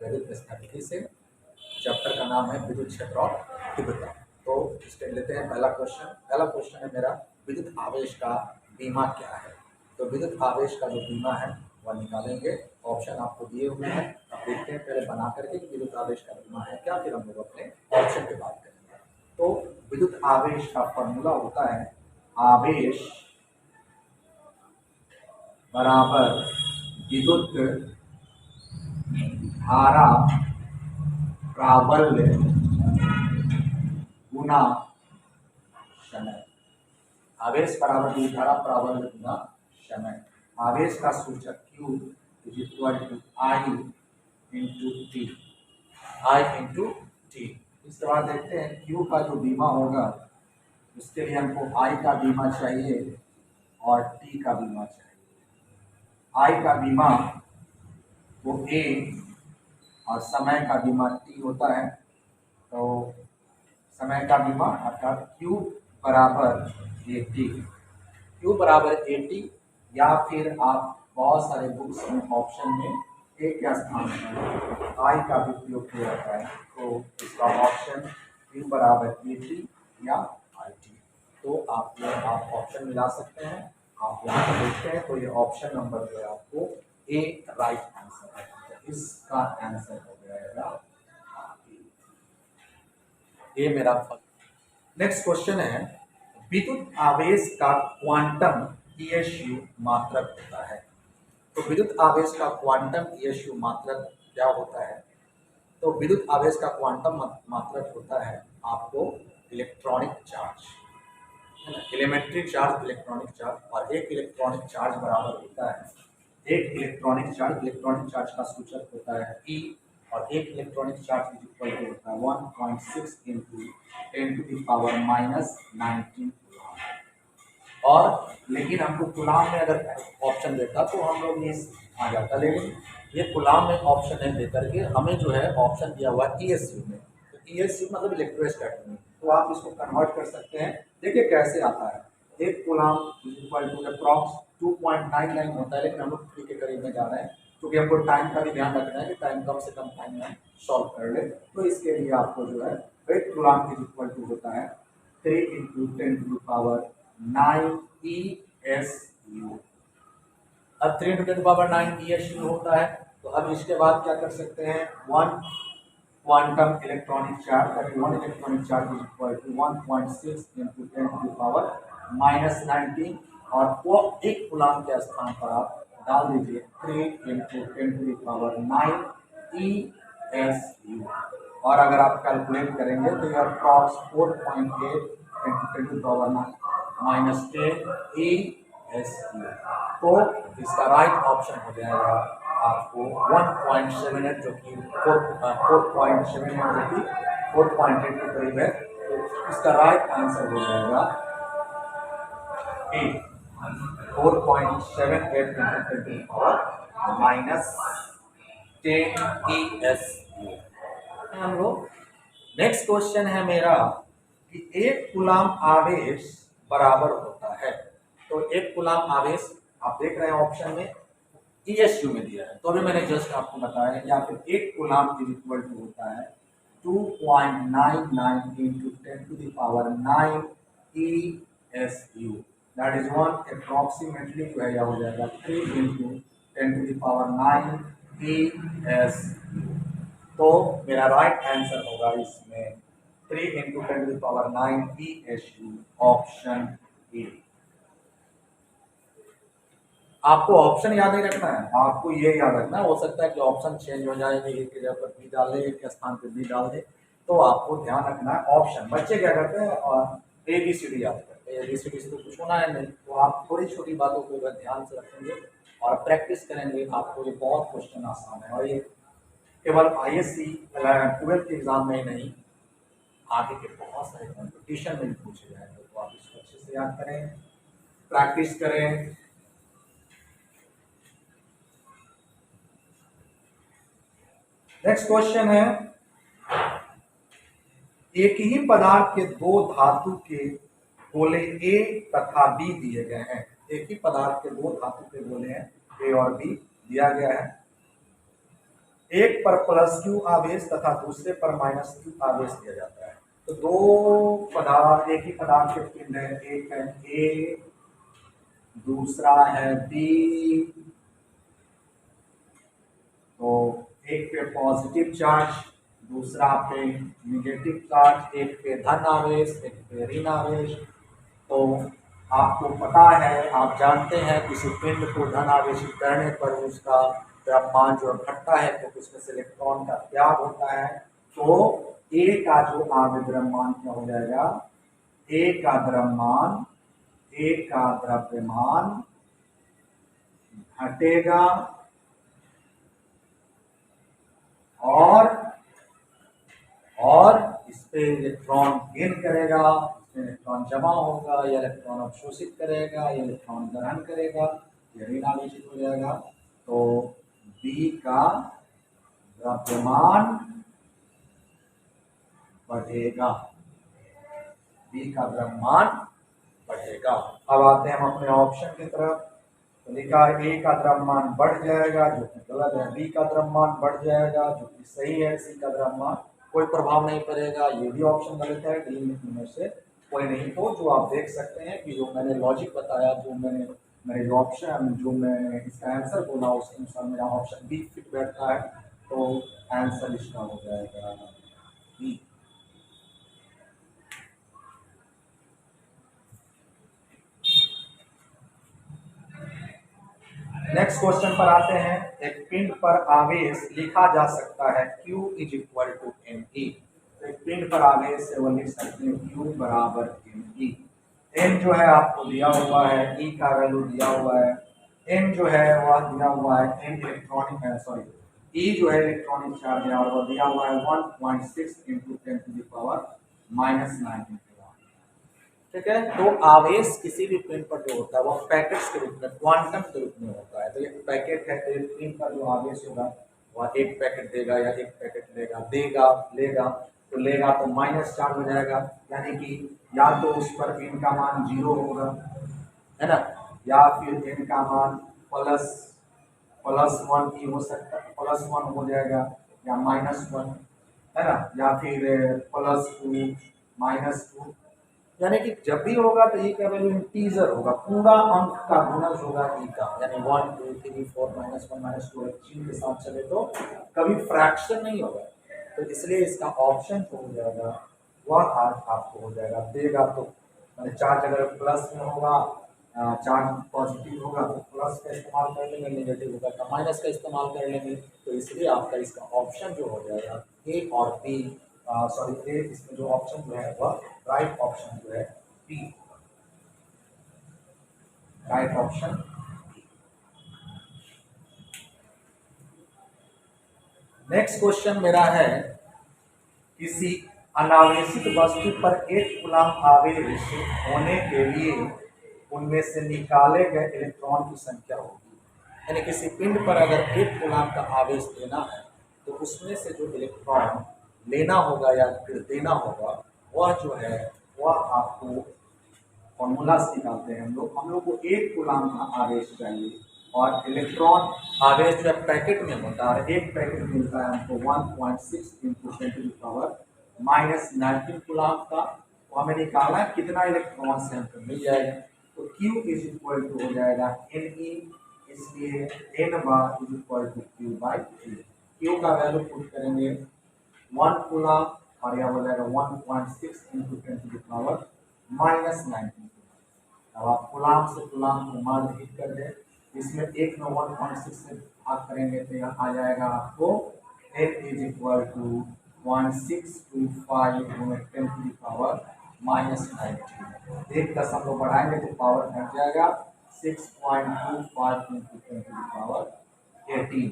विद्युत स्थैतिकी से। चैप्टर का नाम है विद्युत क्षेत्र और तीव्रता। तो इसके लेते हैं पहला क्वेश्चन। पहला क्वेश्चन है मेरा, विद्युत आवेश का बीमा क्या है। तो विद्युत आवेश का जो बीमा है वह निकालेंगे। ऑप्शन आपको दिए हुए हैं, आप देखते हैं पहले बना करके कि विद्युत आवेश का बीमा है क्या, फिर हम लोग अपने ऑप्शन पे बात करेंगे। तो विद्युत आवेश का फॉर्मूला होता है आवेश बराबर विद्युत धारा प्राबल्य गुना समय। आवेश बराबर विद्युत धारा प्राबल्य गुना समय। आवेश का सूचक Q is equal to I into T. I into T. इसके बाद देखते हैं Q का जो बीमा होगा उसके लिए हमको I का बीमा चाहिए और T का बीमा चाहिए। I का बीमा वो A और समय का बीमा T होता है। तो समय का बीमा अर्थात Q बराबर AT। Q बराबर AT, या फिर आप बहुत सारे बुक्स में ऑप्शन में A के स्थान पर I का भी उपयोग किया जाता है। तो इसका ऑप्शन Q बराबर AT या IT। तो आप ऑप्शन मिला सकते हैं। आप यहाँ पर देखते हैं तो ये ऑप्शन नंबर जो है आपको A राइट आंसर है। तो इसका आंसर हो जाएगा ये मेरा फर्स्ट। नेक्स्ट क्वेश्चन है, विद्युत आवेश का क्वांटम ईएसयू मात्रक होता है। तो विद्युत आवेश का क्वांटम ईएसयू मात्रक क्या होता है। तो विद्युत आवेश का क्वांटम मात्रक होता है आपको इलेक्ट्रॉनिक चार्ज, है ना। एलिमेंट्री चार्ज, इलेक्ट्रॉनिक चार्ज, और एक इलेक्ट्रॉनिक चार्ज बराबर होता है एक इलेक्ट्रॉनिक चार्ज का सूचक होता है E, और एक इलेक्ट्रॉनिक चार्ज इक्वल टू होता है 1.6 इंटू 10⁻⁻19 कूलम। और लेकिन हमको कूलम में अगर ऑप्शन देता तो हम लोग ये आ जाता, लेकिन ये कूलम में ऑप्शन नहीं देकर के हमें जो है ऑप्शन दिया हुआ है ESU में। तो ESU मतलब इलेक्ट्रोस्टैटिक में, तो आप इसको कन्वर्ट कर सकते हैं। देखिए कैसे आता है, एक कूलम इक्वल टू अप्रॉक्स 2.99 होता है, लेकिन हम लोग 3 के करीब में जा रहे हैं क्योंकि हमको टाइम का भी ध्यान रखना है कि टाइम कम से कम टाइम में सॉल्व कर ले। तो इसके लिए आपको जो है एक कूलम इक्वल टू होता है 3 इंटू 10⁻⁹ ESU। अब 3 इंटू 10⁻⁹ ESU होता है। तो अब इसके बाद क्या कर सकते हैं, 1 quantum electronic charge, that is 1 electronic charge is equal to 1.6 into 10⁻⁻19, और वो एक कूलम के स्थान पर आप डाल दीजिए 3 इंटू 10⁻⁹ ESU। और अगर आप कैलकुलेट करेंगे तो यह अप्रॉक्स 4.8 इंटू 10⁻⁻10 ESU। तो इसका राइट ऑप्शन हो जाएगा आपको 1.78, जो कि 4.78 जो कि 4.8 के करीब है। तो इसका राइट आंसर हो जाएगा ए, 4.78 10⁻⁻10 ESU। हम लोग नेक्स्ट क्वेश्चन है मेरा कि एक कूलम आवेश बराबर होता है। तो एक कूलम आवेश आप देख रहे हैं ऑप्शन में ESU में दिया है, तो अभी मैंने जस्ट आपको बताया। या फिर एक कूलम इज इक्वल टू होता है 2.99 into 10⁻⁹ ESU, that is 1 approximately जो है यह हो जाएगा 3 इंटू 10⁻⁹ ESU। तो मेरा राइट आंसर होगा इसमें 3 इंटू 10⁻⁹ ESU, ऑप्शन ए। आपको ऑप्शन याद नहीं रखना है, आपको ये याद रखना है। हो सकता है कि ऑप्शन चेंज हो जाए, एक की जगह पर बी डाल दे, एक के स्थान पर बी डाल दे। तो आपको ध्यान रखना है ऑप्शन। बच्चे क्या करते हैं और ABCD याद करते हैं, ABCD से तो कुछ होना है नहीं। तो आप थोड़ी छोटी बातों को अगर ध्यान से रखेंगे और प्रैक्टिस करेंगे, आपको ये बहुत क्वेश्चन आसान है। और ये केवल ISC 12th एग्जाम में ही नहीं, आगे के बहुत सारे कॉम्पिटिशन में भी पूछे जाएंगे। तो आप इसको अच्छे से याद करें, प्रैक्टिस करें। नेक्स्ट क्वेश्चन है, एक ही पदार्थ के दो धातु के गोले A तथा B दिए गए हैं। एक ही पदार्थ के दो धातु के गोले हैं A और B दिया गया है। एक पर प्लस क्यू आवेश तथा दूसरे पर माइनस क्यू आवेश दिया जाता है। तो दो पदार्थ, एक ही पदार्थ के पिंड है, एक है ए, दूसरा है बी। तो एक पे पॉजिटिव चार्ज, दूसरा पे निगेटिव चार्ज, एक पे धन आवेश, एक पे ऋण आवेश। तो आपको पता है, आप जानते हैं किसी पिंड को धन आवेशित करने पर उसका द्रव्यमान जो घटता है तो उसमें से इलेक्ट्रॉन का त्याग होता है। तो ए का जो द्रव्यमान क्या हो जाएगा, ए का द्रव्यमान, ए का द्रव्यमान घटेगा और इस पे इलेक्ट्रॉन गेन करेगा, इसमें इलेक्ट्रॉन जमा होगा, या इलेक्ट्रॉन अवशोषित करेगा, या इलेक्ट्रॉन ग्रहण करेगा, या ऋण आवेशित हो जाएगा। तो बी का द्रव्यमान बढ़ेगा, बी का द्रव्यमान बढ़ेगा। अब आते हैं हम अपने ऑप्शन की तरफ। तो लिखा है ए का द्रव्यमान बढ़ जाएगा जो कि गलत है, बी का द्रव्यमान बढ़ जाएगा जो कि सही है, सी का द्रव्यमान कोई प्रभाव नहीं पड़ेगा, ये भी ऑप्शन गलत है, डी में से कोई नहीं। तो जो आप देख सकते हैं कि जो मैंने लॉजिक बताया, जो मैंने मेरे जो ऑप्शन, जो मैंने इसका आंसर बोला उसके अनुसार मेरा ऑप्शन बी फिट बैठता है। तो आंसर इसका हो जाएगा बी। नेक्स्ट क्वेश्चन पर आते हैं। एक पिंड पर आवेश लिखा जा सकता है Q is equal to M E. एक पिंड पर आवेश से वो लिख सकते हैं Q बराबर एम ई। एम जो है आपको दिया हुआ है, ई का वैल्यू दिया हुआ है, एम जो है वह दिया हुआ है, एम इलेक्ट्रॉनिक है, सॉरी ई जो है इलेक्ट्रॉनिक चार्ज है और वह दिया हुआ है 1.6 इंटू 10 टू द पावर -9। ठीक है। तो आवेश किसी भी पिंड पर जो होता है वह पैकेट्स के रूप में, क्वांटम के रूप में होता है। तो एक पैकेट है, तो एक पिंड का जो आवेश होगा वह एक पैकेट देगा या एक पैकेट लेगा, लेगा तो लेगा तो माइनस चार्ज हो जाएगा, यानी कि या तो उस पर एन का मान 0 होगा, है ना, या फिर एन का मान +1 ही हो सकता है, +1 हो जाएगा, या -1, है ना, या फिर +2 -2। यानी कि जब भी होगा तो ई का वैल्यू इंटीजर होगा, पूरा अंक का गुणज होगा ई का, यानी 1 2 3 4 -1 -2 चिन्ह के साथ चले तो कभी फ्रैक्शन नहीं होगा। तो इसलिए इसका ऑप्शन जो हो जाएगा वह आज आपको हो जाएगा, देगा तो मैंने चार्ज अगर प्लस में होगा, चार्ज पॉजिटिव होगा तो प्लस का इस्तेमाल कर लेंगे, नेगेटिव होगा तो माइनस का इस्तेमाल कर लेंगे। तो इसलिए आपका इसका ऑप्शन जो हो जाएगा ए और बी, सॉरी ए, इसमें जो ऑप्शन जो है वह राइट ऑप्शन जो है B, right option. Next question मेरा है, किसी अनावेशित वस्तु पर एक कूलम्ब आवेश होने के लिए उनमें से निकाले गए इलेक्ट्रॉन की संख्या होगी। यानी किसी पिंड पर अगर एक कूलम्ब का आवेश देना है तो उसमें से जो इलेक्ट्रॉन लेना होगा या फिर देना होगा वह जो है वह आपको फॉर्मूला से निकालते हैं हम लोग को एक कूलम्ब का आवेश चाहिए और इलेक्ट्रॉन आवेश जो पैकेट में होता है, एक पैकेट मिलता है हमको 1.6 into 10 to the power -19 coulomb का। तो हमें निकालना है कितना इलेक्ट्रॉन से हमको मिल जाएगा। तो Q इज इक्वल टू हो जाएगा Ne, इसलिए N बार is equal to Q/3। Q का वैल्यू पुट करेंगे 1 कूलम्ब और यह हो जाएगा 1.6 इंटू 10 टू द पावर -19। अब आप कूलम्ब से कूलम्ब को मल्टीप्लाई कर दें, इसमें एक में 1.6 से भाग करेंगे तो यहाँ आ जाएगा आपको N is equal to 1625 × 10 to the power -19। एक दशमलव बढ़ाएंगे तो पावर घट जाएगा 6.25 × 10 टू द पावर 18।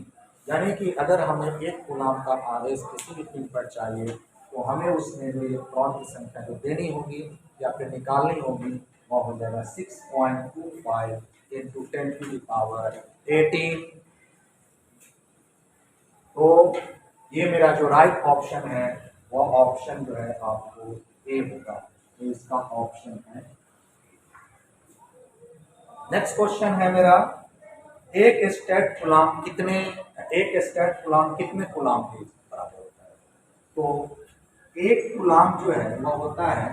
यानी कि अगर हमें एक कूलम्ब का आवेश किसी भी पिंड पर चाहिए तो हमें उसमें जो इलेक्ट्रॉन की संख्या जो देनी होगी या फिर निकालनी होगी वह हो जाएगा 6.25 इंटू 10 टू द पावर 18। तो ये मेरा जो राइट ऑप्शन है वह ऑप्शन जो है आपको ए होगा, तो इसका ऑप्शन है। नेक्स्ट क्वेश्चन है मेरा, एक स्टेट कूलाम कितने कूलाम के बराबर होता है? तो एक कूलाम जो है वो होता है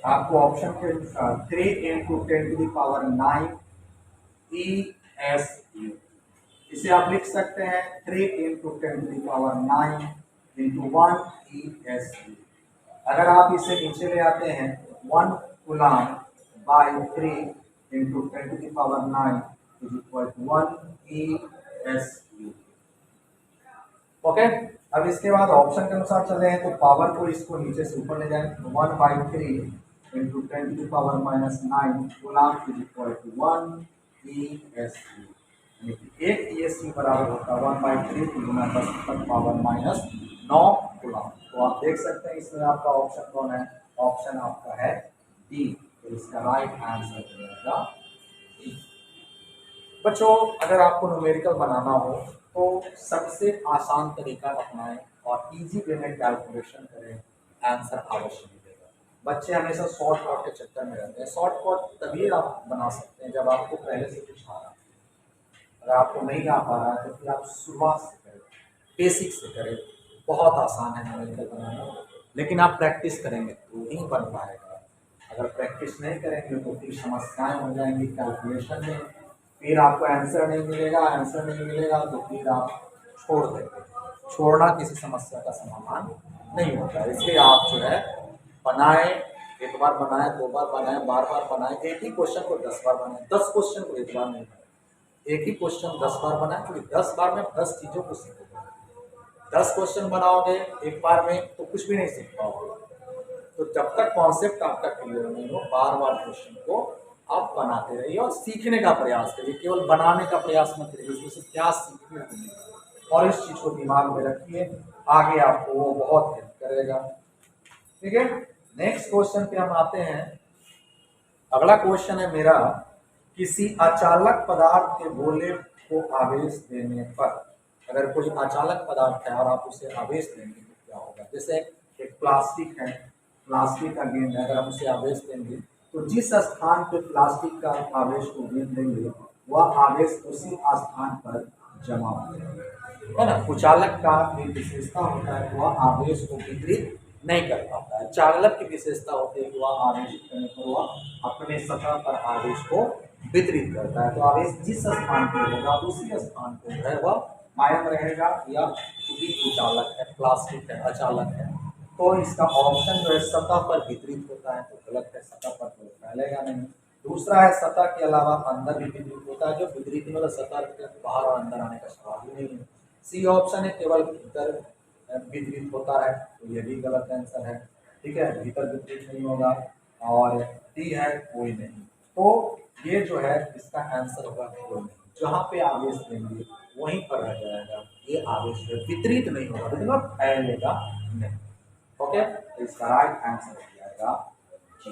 आपको ऑप्शन के अनुसार 3 इंटू 10⁻9 ESU। इसे आप लिख सकते हैं 3 इंटू 10⁻9 इंटू 1 ESU। अगर आप इसे नीचे ले आते हैं 1 coulomb by 3 into 10⁻9 is equal to 1 ESU। Okay, अब इसके बाद ऑप्शन के अनुसार चल रहे हैं तो पावर को इसको नीचे से ऊपर ले जाएं, 1/3 into 10⁻⁹ coulomb is equal to 1 ESU। यानी कि एक ESU बराबर होता है 1/3 गुना 10⁻⁹ कूलाम। तो आप देख सकते हैं इसमें आपका ऑप्शन कौन है? ऑप्शन आपका है डी। तो इसका राइट आंसर हो जाएगा डी। बच्चों, अगर आपको न्यूमेरिकल बनाना हो तो सबसे आसान तरीका अपनाएं और इजी वे में कैलकुलेशन करें, आंसर अवश्य मिलेगा। बच्चे हमेशा शॉर्टकट के चक्कर में रहते हैं। शॉर्टकट तभी आप बना सकते हैं जब आपको पहले से कुछ आ रहा है। अगर आपको नहीं आ पा रहा है तो फिर आप शुरुआत से करें, बेसिक से करें। बहुत आसान है न्यूमेरिकल बनाना, लेकिन आप प्रैक्टिस करेंगे तो ही बन पाएगा। अगर प्रैक्टिस नहीं करेंगे तो फिर समस्याएं हो जाएंगी कैलकुलेशन में, फिर आपको आंसर नहीं मिलेगा तो फिर आप छोड़ देंगे। छोड़ना किसी समस्या का समाधान नहीं होता है। इसलिए आप जो है बनाएं, एक बार बनाएं, 2 बार बनाएं, बार बार बनाएं। एक ही क्वेश्चन को 10 बार बनाएं, 10 क्वेश्चन को एक बार नहीं बनाएं। एक ही क्वेश्चन 10 बार बनाएं, क्योंकि 10 बार में 10 चीज़ों को सीखोगे। 10 क्वेश्चन बनाओगे एक बार में तो कुछ भी नहीं सीख पाओगे। तो जब तक कॉन्सेप्ट आपका क्लियर नहीं हो, बार बार क्वेश्चन को आप बनाते रहिए और सीखने का प्रयास करिए। केवल बनाने का प्रयास मत करिए, उसमें से क्या सीखने को मिलेगा और इस चीज को दिमाग में रखिए, आगे आपको वो बहुत हेल्प करेगा। ठीक है, नेक्स्ट क्वेश्चन पे हम आते हैं। अगला क्वेश्चन है मेरा, किसी अचालक पदार्थ के गोले को आवेश देने पर, अगर कोई अचालक पदार्थ है और आप उसे आवेश देंगे तो क्या होगा? जैसे एक प्लास्टिक है, प्लास्टिक का गेंद है, अगर हम उसे आवेश देंगे तो जिस स्थान पे प्लास्टिक का आवेश को गेंद देंगे वह आवेश उसी स्थान पर जमा हो जाएगा, है ना। कुचालक का एक विशेषता होता है कि वह आवेश को वितरित नहीं कर पाता है। चालक की विशेषता होती है कि वह आवेश करने पर वह अपने सतह पर आवेश को वितरित करता है। तो आवेश जिस स्थान पर होगा उसी स्थान पर जो है वह कायम रहेगा, या चूंकि कुचालक है, प्लास्टिक है, अचालक है, तो इसका ऑप्शन जो है सतह पर वितरित होता है, तो गलत है। सतह पर तो फैलेगा नहीं। दूसरा है सतह के अलावा अंदर भी वितरित होता है, जो वितरित मतलब सतह के बाहर और अंदर आने का सवाल ही नहीं है। सी ऑप्शन है केवल भीतर वितरित होता है, तो ये भी गलत आंसर है। ठीक है, भीतर वितरित नहीं होगा। और डी है कोई नहीं। तो ये जो है इसका आंसर होगा कोई नहीं। जहाँ पे आवेश देंगे वहीं पर रह जाएगा, ये आवेश वितरित नहीं होगा, मतलब फैलेगा नहीं। ओके, तो इसका राइट आंसर हो जाएगा जी।